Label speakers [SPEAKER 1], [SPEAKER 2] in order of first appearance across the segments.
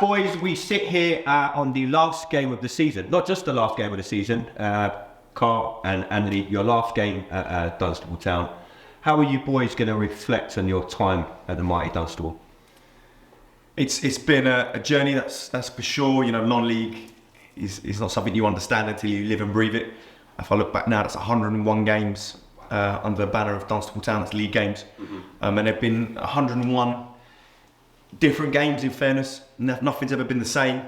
[SPEAKER 1] Boys, we sit here on the last game of the season. Not just the last game of the season, Carl and Anthony, your last game at Dunstable Town. How are you boys going to reflect on your time at the mighty Dunstable?
[SPEAKER 2] It's been a journey, that's for sure. You know, non-league is not something you understand until you live and breathe it. If I look back now, that's 101 games under the banner of Dunstable Town. That's league games. And there have been 101 different games, in fairness. Nothing's ever been the same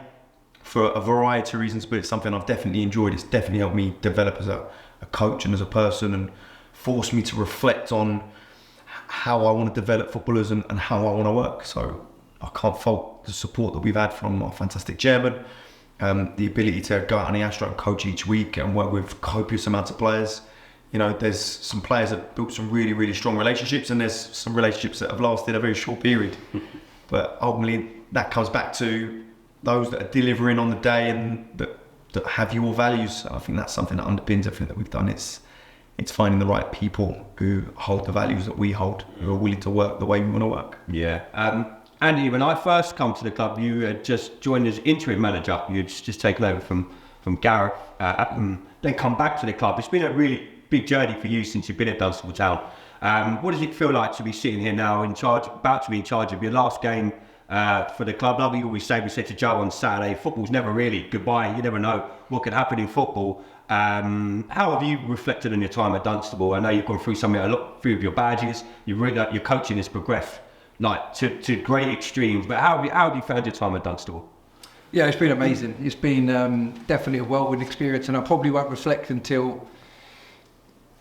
[SPEAKER 2] for a variety of reasons, but it's something I've definitely enjoyed. It's definitely helped me develop as a coach and as a person, and forced me to reflect on how I want to develop footballers and how I want to work. So I can't fault the support that we've had from our fantastic chairman, the ability to go out on the Astro and coach each week and work with copious amounts of players. You know, there's some players that have built some really, really strong relationships, and there's some relationships that have lasted a very short period. But ultimately, that comes back to those that are delivering on the day and that have your values. So I think that's something that underpins everything that we've done. It's finding the right people who hold the values that we hold, who are willing to work the way we want to work.
[SPEAKER 1] Yeah. Andy, when I first come to the club, you had just joined as interim manager. You'd just taken over from Gareth, then come back to the club. It's been a really big journey for you since you've been at Dunstable Town. What does it feel like to be sitting here now about to be in charge of your last game for the club? Like we said to Joe on Saturday, football's never really goodbye. You never know what could happen in football. How have you reflected on your time at Dunstable? I know you've gone through a few of your badges. Your coaching has progressed like to great extremes. But how have you found your time at Dunstable?
[SPEAKER 3] Yeah, it's been amazing. It's been definitely a whirlwind experience, and I probably won't reflect until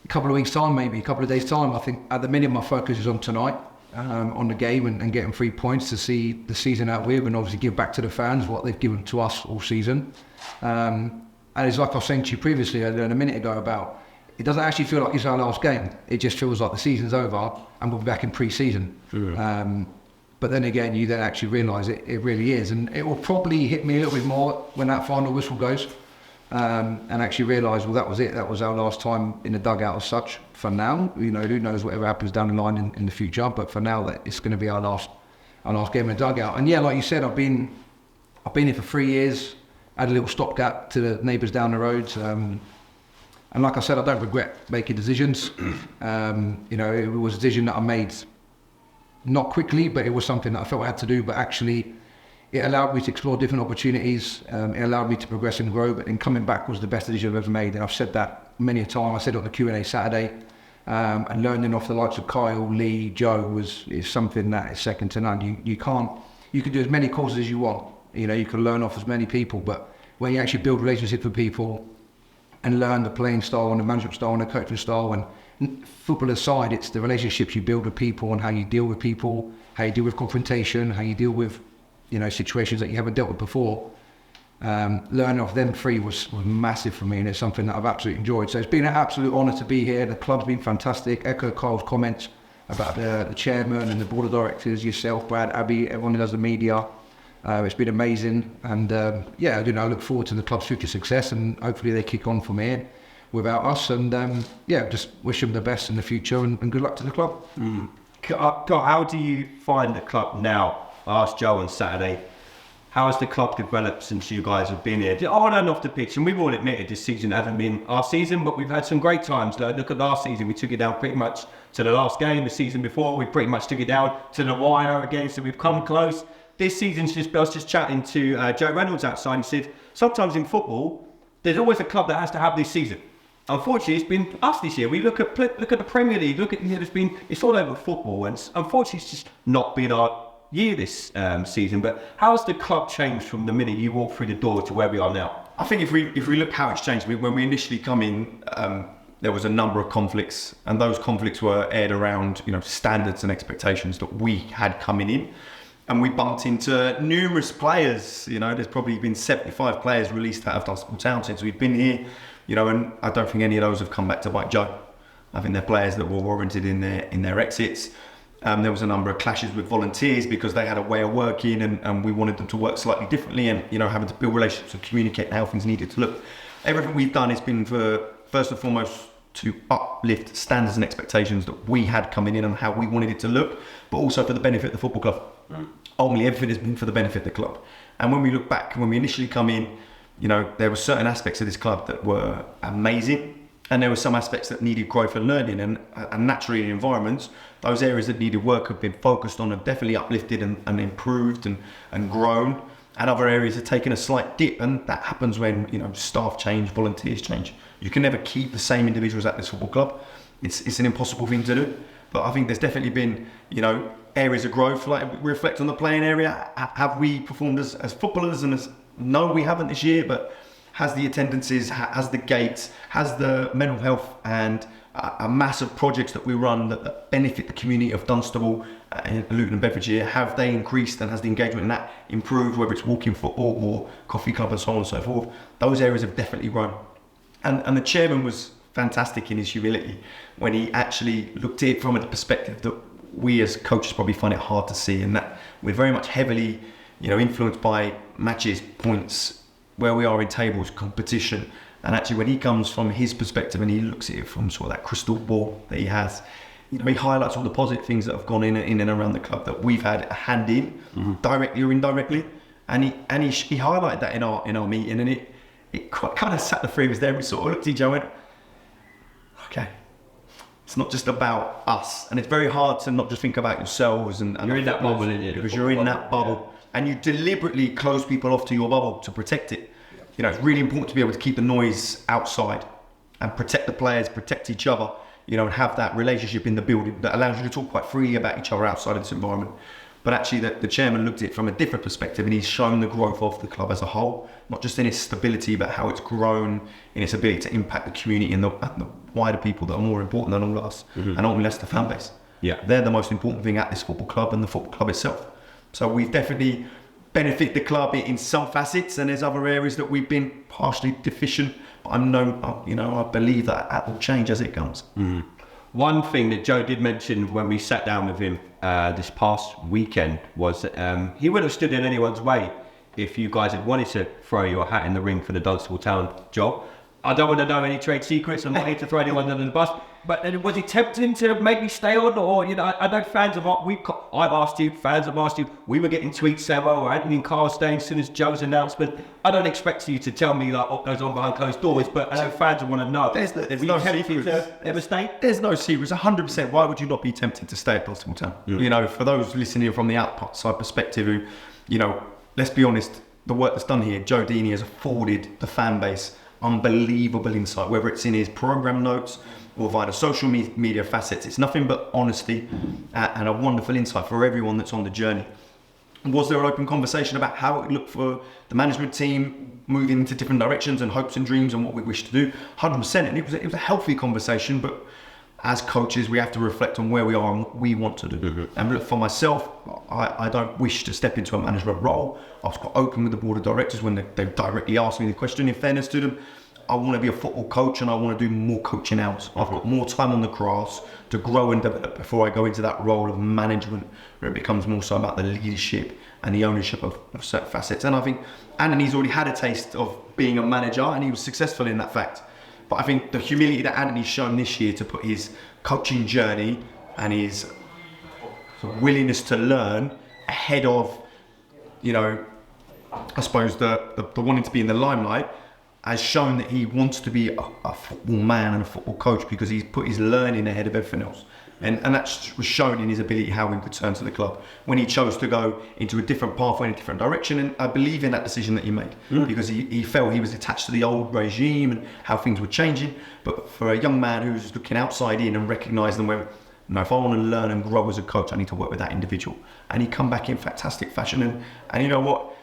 [SPEAKER 3] a couple of weeks' time, maybe a couple of days' time. I think at the minute my focus is on tonight, on the game and getting 3 points to see the season out with, and obviously give back to the fans what they've given to us all season. And it's like I was saying to you previously, a minute ago, about it doesn't actually feel like it's our last game. It just feels like the season's over and we'll be back in pre-season. But then again, you then actually realise it really is, and it will probably hit me a little bit more when that final whistle goes, and actually realise, well, that was it. That was our last time in the dugout as such. For now, you know, who knows whatever happens down the line in the future. But for now, that it's going to be our last game in the dugout. And yeah, like you said, I've been here for 3 years. Had a little stopgap to the neighbours down the road, and like I said, I don't regret making decisions. You know, it was a decision that I made not quickly, but it was something that I felt I had to do. But actually, it allowed me to explore different opportunities. It allowed me to progress and grow. But coming back was the best decision I've ever made, and I've said that many a time. I said it on the Q&A Saturday, and learning off the likes of Kyle, Lee, Joe is something that is second to none. You can do as many courses as you want. You know, you can learn off as many people, but when you actually build relationships with people and learn the playing style and the management style and the coaching style, and football aside, it's the relationships you build with people and how you deal with people, how you deal with confrontation, how you deal with, you know, situations that you haven't dealt with before. Learning off them three was massive for me, and it's something that I've absolutely enjoyed. So it's been an absolute honour to be here. The club's been fantastic. Echo Kyle's comments about the chairman and the board of directors, yourself, Brad, Abby, everyone who does the media. It's been amazing, and yeah, you know, I look forward to the club's future success, and hopefully they kick on from here without us, and yeah, just wish them the best in the future, and good luck to the club.
[SPEAKER 1] How do you find the club now? I asked Joe on Saturday, how has the club developed since you guys have been here? On and off the pitch, and we've all admitted this season hasn't been our season, but we've had some great times. Look at last season, we took it down pretty much to the last game. The season before, we pretty much took it down to the wire again, so we've come close. This season's I was just chatting to Joe Reynolds outside. He said, sometimes in football, there's always a club that has to have this season. Unfortunately, it's been us this year. We look at the Premier League. It's all over football, and unfortunately, it's just not been our year this season. But how has the club changed from the minute you walked through the door to where we are now?
[SPEAKER 2] I think if we look how it's changed, when we initially come in, there was a number of conflicts, and those conflicts were aired around, you know, standards and expectations that we had coming in. And we bumped into numerous players. You know, there's probably been 75 players released out of Dunstable Town since we've been here. You know, and I don't think any of those have come back to bite Joe. I think they're players that were warranted in their exits. There was a number of clashes with volunteers because they had a way of working, and we wanted them to work slightly differently, and, you know, having to build relationships and communicate how things needed to look. Everything we've done has been for, first and foremost, to uplift standards and expectations that we had coming in and how we wanted it to look, but also for the benefit of the football club. Ultimately, everything has been for the benefit of the club. And when we look back, when we initially come in, you know, there were certain aspects of this club that were amazing, and there were some aspects that needed growth and learning, and naturally in environments, those areas that needed work have been focused on, have definitely uplifted and improved and grown, and other areas have taken a slight dip, and that happens when, you know, staff change, volunteers change. You can never keep the same individuals at this football club. It's an impossible thing to do. But I think there's definitely been, you know, areas of growth. Like, reflect on the playing area. Have we performed as footballers? And no, we haven't this year. But has the attendances, has the gates, has the mental health and a massive projects that we run that benefit the community of Dunstable, Luton and Bedfordshire, have they increased, and has the engagement in that improved, whether it's walking football or coffee club and so on and so forth? Those areas have definitely grown. And the chairman was fantastic in his humility when he actually looked at it from a perspective that we as coaches probably find it hard to see, and that we're very much heavily, you know, influenced by matches, points, where we are in tables, competition. And actually when he comes from his perspective and he looks at it from sort of that crystal ball that he has, you know, he highlights all the positive things that have gone in and around the club that we've had a hand in, directly or indirectly. And he highlighted that in our meeting, and it kind of sat the three of us there. We sort of looked at each other and went, okay, it's not just about us. And it's very hard to not just think about yourselves and
[SPEAKER 1] you're in that bubble, isn't it?
[SPEAKER 2] Because you're in that bubble, and you deliberately close people off to your bubble to protect it. You know, it's really important to be able to keep the noise outside and protect the players, protect each other, you know, and have that relationship in the building that allows you to talk quite freely about each other outside of this environment. But actually the chairman looked at it from a different perspective, and he's shown the growth of the club as a whole, not just in its stability, but how it's grown in its ability to impact the community and the wider people that are more important than all of us, and ultimately that's the fan base.
[SPEAKER 1] Yeah,
[SPEAKER 2] they're the most important thing at this football club and the football club itself. So we've definitely benefited the club in some facets, and there's other areas that we've been partially deficient. But I believe that will change as it comes.
[SPEAKER 1] One thing that Joe did mention when we sat down with him this past weekend was that he wouldn't have stood in anyone's way if you guys had wanted to throw your hat in the ring for the Dunstable Town job. I don't want to know any trade secrets. I'm not here to throw anyone under the bus. But was he tempting to make me stay on? Or, you know, I know fans have I've asked you, fans have asked you. We were getting tweets saying, well, Anthony and Carl staying as soon as Joe's announcement. I don't expect you to tell me like what goes on behind closed doors, but I know fans want to know.
[SPEAKER 2] There's no secrets.
[SPEAKER 1] Ever stay?
[SPEAKER 2] There's no secrets. 100%. Why would you not be tempted to stay at Dunstable Town? You know, for those listening from the outside perspective, who, you know, let's be honest, the work that's done here, Joe Deeney has afforded the fan base unbelievable insight, whether it's in his program notes or via the social media facets. It's nothing but honesty and a wonderful insight for everyone that's on the journey. Was there an open conversation about how it looked for the management team moving into different directions and hopes and dreams and what we wish to do? 100%. And it was a healthy conversation, but as coaches, we have to reflect on where we are and what we want to do. And look, for myself, I don't wish to step into a management role. I was quite open with the board of directors when they directly asked me the question. In fairness to them, I want to be a football coach and I want to do more coaching hours. I've got more time on the grass to grow and develop before I go into that role of management, where it becomes more so about the leadership and the ownership of certain facets. And I think Anthony's already had a taste of being a manager, and he was successful in that fact. But I think the humility that Anthony's shown this year to put his coaching journey and his willingness to learn ahead of, you know, I suppose the wanting to be in the limelight, has shown that he wants to be a football man and a football coach, because he's put his learning ahead of everything else. And that was shown in his ability, how he returned to the club when he chose to go into a different pathway, in a different direction. And I believe in that decision that he made, because he felt he was attached to the old regime and how things were changing. But for a young man who's looking outside in and recognising where, no, if I want to learn and grow as a coach, I need to work with that individual. And he come back in fantastic fashion. And you know what?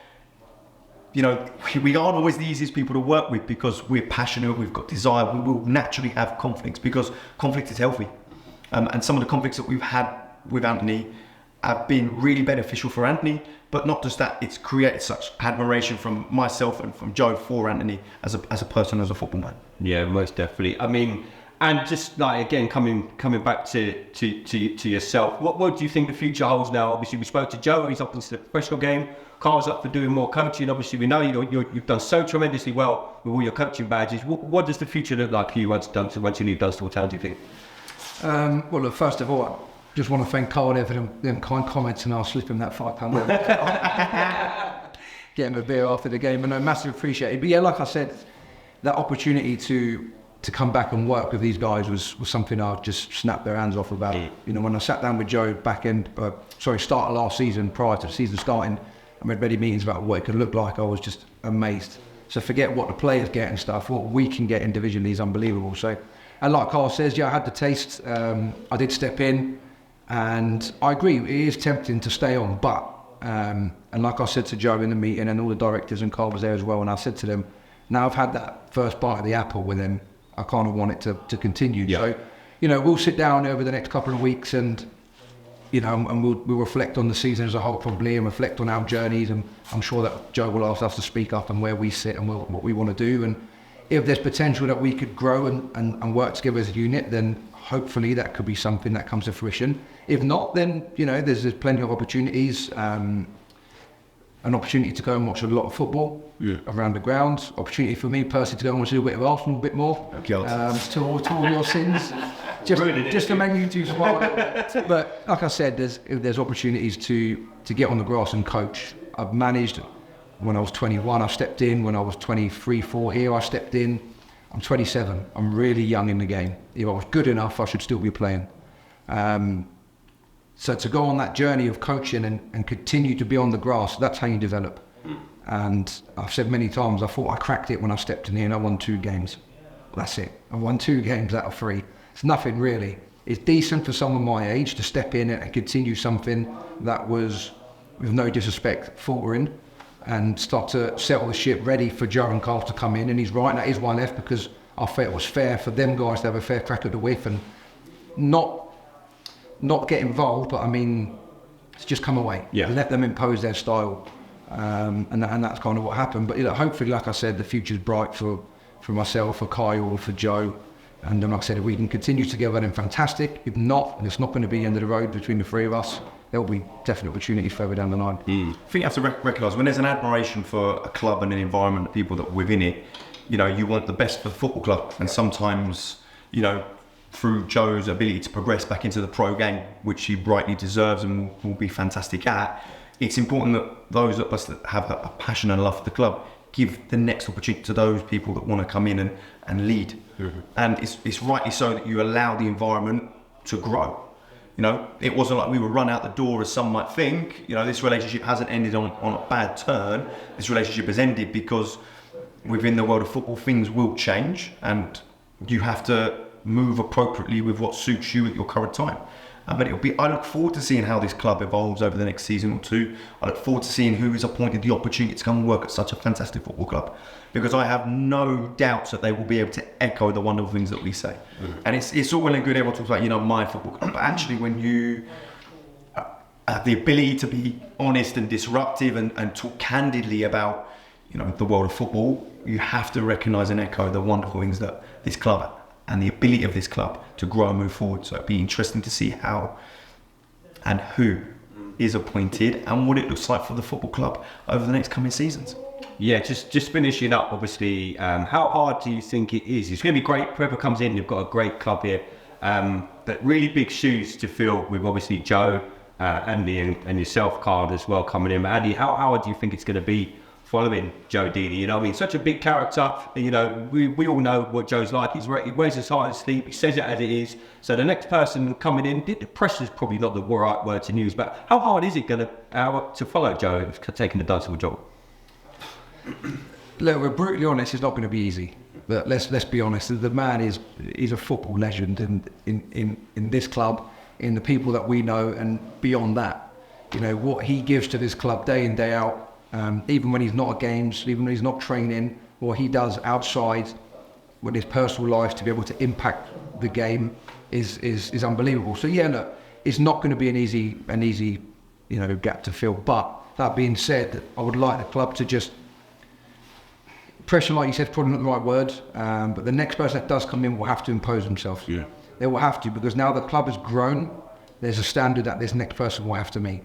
[SPEAKER 2] You know, we aren't always the easiest people to work with, because we're passionate, we've got desire, we will naturally have conflicts, because conflict is healthy. And some of the conflicts that we've had with Anthony have been really beneficial for Anthony, but not just that, it's created such admiration from myself and from Joe for Anthony as a person, as a football man.
[SPEAKER 1] Yeah, most definitely. I mean, And just like again, coming back to yourself, what do you think the future holds now? Obviously, we spoke to Joe; he's up into the professional game. Carl's up for doing more coaching. Obviously, we know you've done so tremendously well with all your coaching badges. What does the future look like for you once you leave Dunstable Town? Do you think?
[SPEAKER 3] Well, look, first of all, I just want to thank Carl there for them kind comments, and I'll slip him that £5. Get him a beer after the game, and I massively appreciate it. But yeah, like I said, that opportunity to come back and work with these guys was something I just snapped their hands off about. You know, when I sat down with Joe start of last season, prior to the season starting, I had many meetings about what it could look like. I was just amazed. So forget what the players get and stuff, what we can get individually is unbelievable. So, and like Carl says, yeah, I had the taste. I did step in, and I agree, it is tempting to stay on, but, and like I said to Joe in the meeting, and all the directors, and Carl was there as well, and I said to them, now I've had that first bite of the apple with them, I kind of want it to continue.
[SPEAKER 1] Yeah.
[SPEAKER 3] So, you know, we'll sit down over the next couple of weeks and, you know, and we'll reflect on the season as a whole probably, and reflect on our journeys, and I'm sure that Joe will ask us to speak up and where we sit and what we want to do, and if there's potential that we could grow and work together as a unit, then hopefully that could be something that comes to fruition. If not, then, you know, there's plenty of opportunities, an opportunity to go and watch a lot of football around the ground, opportunity for me personally to go and watch a little bit of Arsenal, a bit more, to all your sins, just to make you too smart. But like I said, there's opportunities to get on the grass and coach. I've managed when I was 21, I stepped in. When I was 23, 4 here, I stepped in. I'm 27. I'm really young in the game. If I was good enough, I should still be playing. So to go on that journey of coaching and continue to be on the grass, that's how you develop. And I've said many times, I thought I cracked it when I stepped in here and I won 2 games. That's it. I won 2 games out of 3. It's nothing really. It's decent for someone my age to step in and continue something that was, with no disrespect, faltering, and start to settle the ship, ready for Joe and Carl to come in. And he's right, and that is why I left, because I felt it was fair for them guys to have a fair crack at the whip and not get involved, but I mean, to just come away.
[SPEAKER 1] Yeah.
[SPEAKER 3] Let them impose their style. And that's kind of what happened. But you know, hopefully, like I said, the future's bright for myself, for Kyle, for Joe. And then, like I said, if we can continue together, then fantastic. If not, and it's not going to be the end of the road between the 3 of us, there will be definite opportunities further down the line.
[SPEAKER 2] I think you have to recognise, when there's an admiration for a club and an environment, the people that are within it, you know, you want the best for the football club. And sometimes, you know, through Joe's ability to progress back into the pro game, which he rightly deserves and will be fantastic at, it's important that those of us that have a passion and love for the club give the next opportunity to those people that want to come in and lead. And it's rightly so that you allow the environment to grow. You know, it wasn't like we were run out the door, as some might think. You know, this relationship hasn't ended on a bad turn. This relationship has ended because within the world of football, things will change, and you have to move appropriately with what suits you at your current time. But I look forward to seeing how this club evolves over the next season or 2. I look forward to seeing who is appointed the opportunity to come and work at such a fantastic football club, because I have no doubts that they will be able to echo the wonderful things that we say. And it's all well and good everyone talks about, you know, my football club, but actually when you have the ability to be honest and disruptive and talk candidly about, you know, the world of football, you have to recognise and echo the wonderful things that this club and the ability of this club to grow and move forward. So it'd be interesting to see how and who is appointed and what it looks like for the football club over the next coming seasons.
[SPEAKER 1] Yeah, just finishing up, obviously, how hard do you think it is? It's going to be great, whoever comes in, you've got a great club here, but really big shoes to fill with obviously Joe, Andy and yourself, Carl, as well, coming in. But Andy, how hard do you think it's going to be following Joe Deeney? You know what I mean? Such a big character. You know, we all know what Joe's like. He wears his heart on his sleeve. He says it as it is. So the next person coming in, the pressure's probably not the right word to use, but how hard is it going to follow Joe taking the Dunstable job?
[SPEAKER 3] Look, we're brutally honest, it's not going to be easy. But let's be honest, the man is a football legend in this club, in the people that we know, and beyond that. You know, what he gives to this club day in, day out, even when he's not at games, even when he's not training, what he does outside with his personal life to be able to impact the game is unbelievable. So yeah, look, it's not going to be an easy you know, gap to fill. But that being said, I would like the club to just pressure, like you said, is probably not the right word, but the next person that does come in will have to impose themselves.
[SPEAKER 1] Yeah.
[SPEAKER 3] They will have to, because now the club has grown, there's a standard that this next person will have to meet.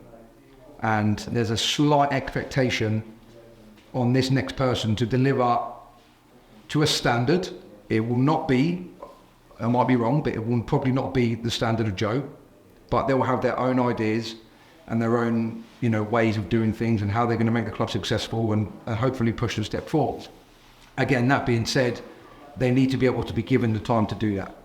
[SPEAKER 3] And there's a slight expectation on this next person to deliver to a standard. It will not be, I might be wrong, but it will probably not be the standard of Joe, but they will have their own ideas and their own, ways of doing things and how they're going to make the club successful and hopefully push them a step forward. Again, that being said, they need to be able to be given the time to do that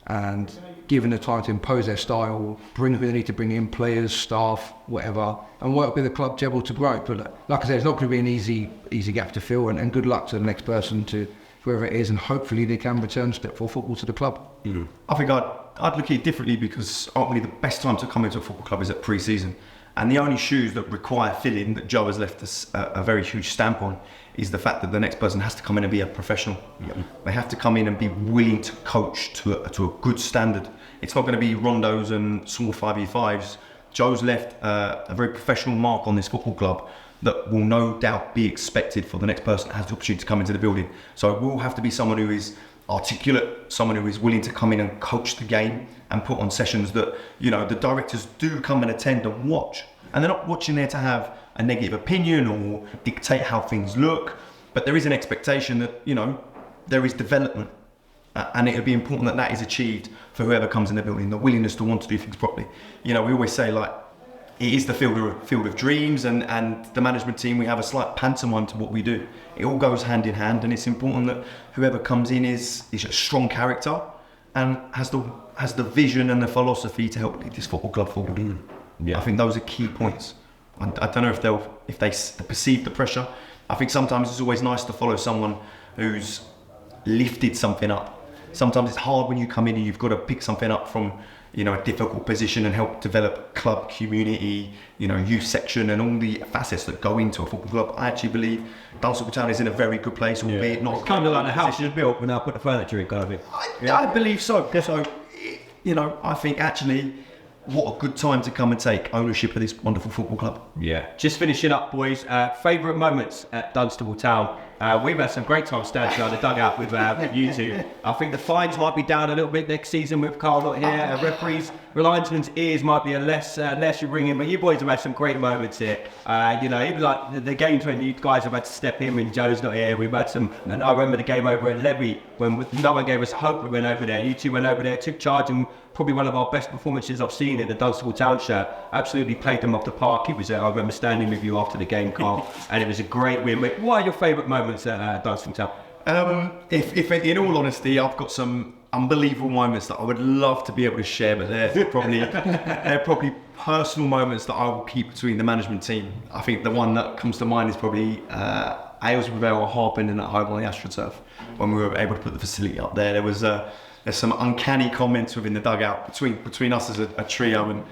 [SPEAKER 3] and given the time to impose their style, bring who they need to bring in, players, staff, whatever, and work with the club to be able to grow. But like I said, it's not going to be an easy gap to fill, and good luck to the next person, to whoever it is, and hopefully they can return step for football to the club.
[SPEAKER 2] Mm. I think I'd look at it differently, because ultimately the best time to come into a football club is at pre-season. And the only shoes that require filling that Joe has left us a very huge stamp on is the fact that the next person has to come in and be a professional. Yep. They have to come in and be willing to coach to a good standard. It's not going to be rondos and small 5v5s. Joe's left a very professional mark on this football club that will no doubt be expected for the next person that has the opportunity to come into the building. So it will have to be someone who is articulate, someone who is willing to come in and coach the game and put on sessions that, the directors do come and attend and watch. And they're not watching there to have a negative opinion or dictate how things look, but there is an expectation that, there is development. And it would be important that is achieved for whoever comes in the building, the willingness to want to do things properly. We always say, it is the field of dreams, and the management team, we have a slight pantomime to what we do. It all goes hand in hand, and it's important that whoever comes in is a strong character and has the vision and the philosophy to help lead this football club forward. Mm. Yeah. I think those are key points. I don't know if they perceive the pressure. I think sometimes it's always nice to follow someone who's lifted something up. Sometimes it's hard when you come in and you've got to pick something up from a difficult position and help develop club, community, youth section and all the facets that go into a football club. I actually believe Dunstable Town is in a very good place, albeit not...
[SPEAKER 1] It's kind of like the house is built when I put the furniture in, kind of thing.
[SPEAKER 2] I believe so. So, I think actually, what a good time to come and take ownership of this wonderful football club.
[SPEAKER 1] Yeah. Just finishing up, boys. Favourite moments at Dunstable Town? We've had some great times standing around the dugout with you two. I think the fines might be down a little bit next season with Carl not here. Referees, linesman's ears might be a less you bring in, but you boys have had some great moments here. Even like the games when you guys have had to step in when Joe's not here. We've had some, and I remember the game over at Levy when no one gave us hope. We went over there. You two went over there, took charge, and probably one of our best performances I've seen in the Dunstable Town shirt. Absolutely played them off the park. He was there. I remember standing with you after the game, Carl, and it was a great win. What are your favourite moments at Dunstable Town?
[SPEAKER 2] If in all honesty, I've got some unbelievable moments that I would love to be able to share, but they're probably personal moments that I will keep between the management team. I think the one that comes to mind is probably Aylesbury Vale Harping at home on the AstroTurf when we were able to put the facility up there. There's some uncanny comments within the dugout between us as a trio, and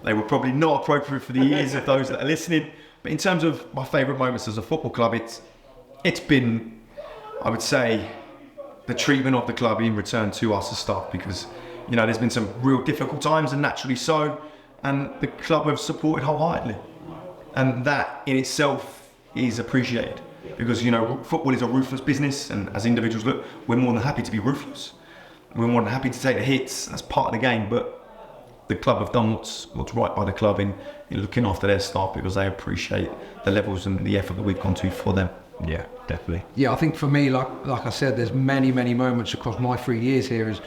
[SPEAKER 2] they were probably not appropriate for the ears of those that are listening. But in terms of my favourite moments as a football club, it's been, I would say, the treatment of the club in return to us as staff, because there's been some real difficult times, and naturally so, and the club have supported wholeheartedly, and that in itself is appreciated, because football is a ruthless business, and as individuals, look, we're more than happy to be ruthless. We're more than happy to take the hits. That's part of the game, but the club have done what's right by the club in looking after their staff, because they appreciate the levels and the effort that we've gone to for them.
[SPEAKER 1] Yeah, definitely.
[SPEAKER 3] Yeah, I think for me, like I said, there's many moments across my 3 years here. Is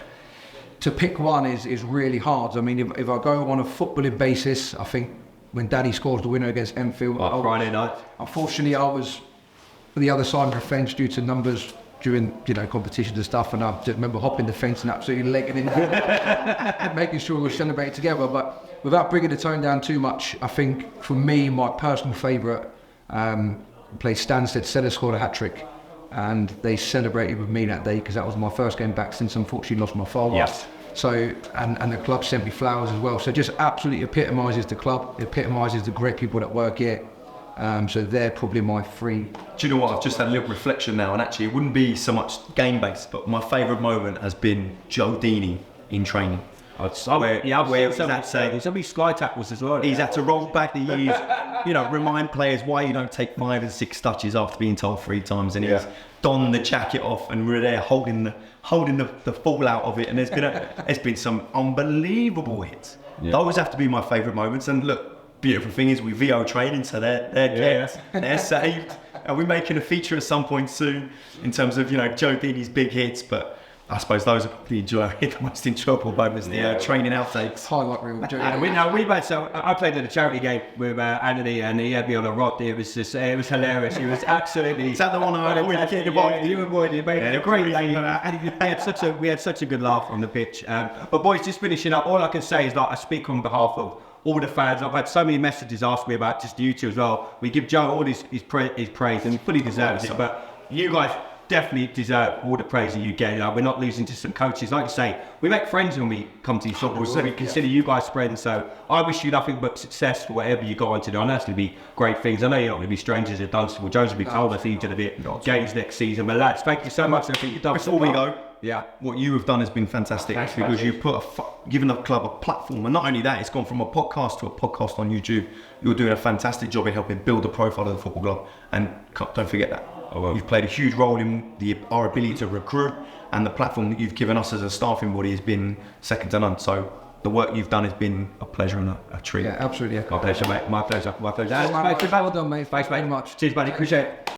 [SPEAKER 3] to pick one is really hard. I mean, if I go on a footballing basis, I think when Daddy scores the winner against Enfield,
[SPEAKER 1] Friday night.
[SPEAKER 3] Unfortunately, I was the other side of the fence due to numbers during competitions and stuff, and I just remember hopping the fence and absolutely legging in, making sure we were celebrating together. But without bringing the tone down too much, I think for me, my personal favourite played Stansted. Seller scored a hat-trick, and they celebrated with me that day because that was my first game back since unfortunately lost my father.
[SPEAKER 1] Yes.
[SPEAKER 3] So, and the club sent me flowers as well. So just absolutely epitomises the club, epitomises the great people that work here. So they're probably my three.
[SPEAKER 2] Do you know what? I've just had a little reflection now, and actually it wouldn't be so much game-based, but my favourite moment has been Joe Deeney in training.
[SPEAKER 1] I've seen some many sky tackles as well.
[SPEAKER 2] He's had to roll back the years, remind players why you don't take 5 and 6 touches after being told 3 times, and he's donned the jacket off, and we're there holding the fallout of it. And there's been some unbelievable hits. Yeah. Those have to be my favourite moments. And look, beautiful thing is we VO training, so they're saved. And we're making a feature at some point soon in terms of Joe Deeney's big hits, but I suppose those are probably the most enjoyable moments, the training outtakes.
[SPEAKER 3] Highlight reel.
[SPEAKER 1] I played at a charity game with Anthony, and he had me on a rod. It was hilarious. He was absolutely.
[SPEAKER 2] Is that the one I always get involved?
[SPEAKER 1] You avoided it, mate. A great day. And we had such a good laugh on the pitch. But boys, just finishing up, all I can say is that I speak on behalf of all the fans. I've had so many messages asked me about just you two as well. We give Joe all his praise, and he fully deserves it. But you guys definitely deserve all the praise that you get. We're not losing to some coaches. Like you say, we make friends when we come to these football, so we consider you guys friends. So I wish you nothing but success for whatever you go on to do. I know it's going to be great things. I know you're not going to be strangers at Dunstable. Jones will be told us each of the games next season. But lads, thank you so much. I think you've done
[SPEAKER 2] before we go. Yeah, what you have done has been fantastic.
[SPEAKER 1] Thanks,
[SPEAKER 2] because you've given the club a platform, and not only that, it's gone from a podcast to a podcast on YouTube. You're doing a fantastic job in helping build the profile of the football club, and don't forget that. You've played a huge role in our ability to recruit, and the platform that you've given us as a staffing body has been second to none. So the work you've done has been a pleasure and a treat.
[SPEAKER 3] Yeah, absolutely.
[SPEAKER 1] My pleasure, mate. My pleasure.
[SPEAKER 3] Well done, mate. Thanks very much.
[SPEAKER 1] Cheers, buddy. Appreciate it.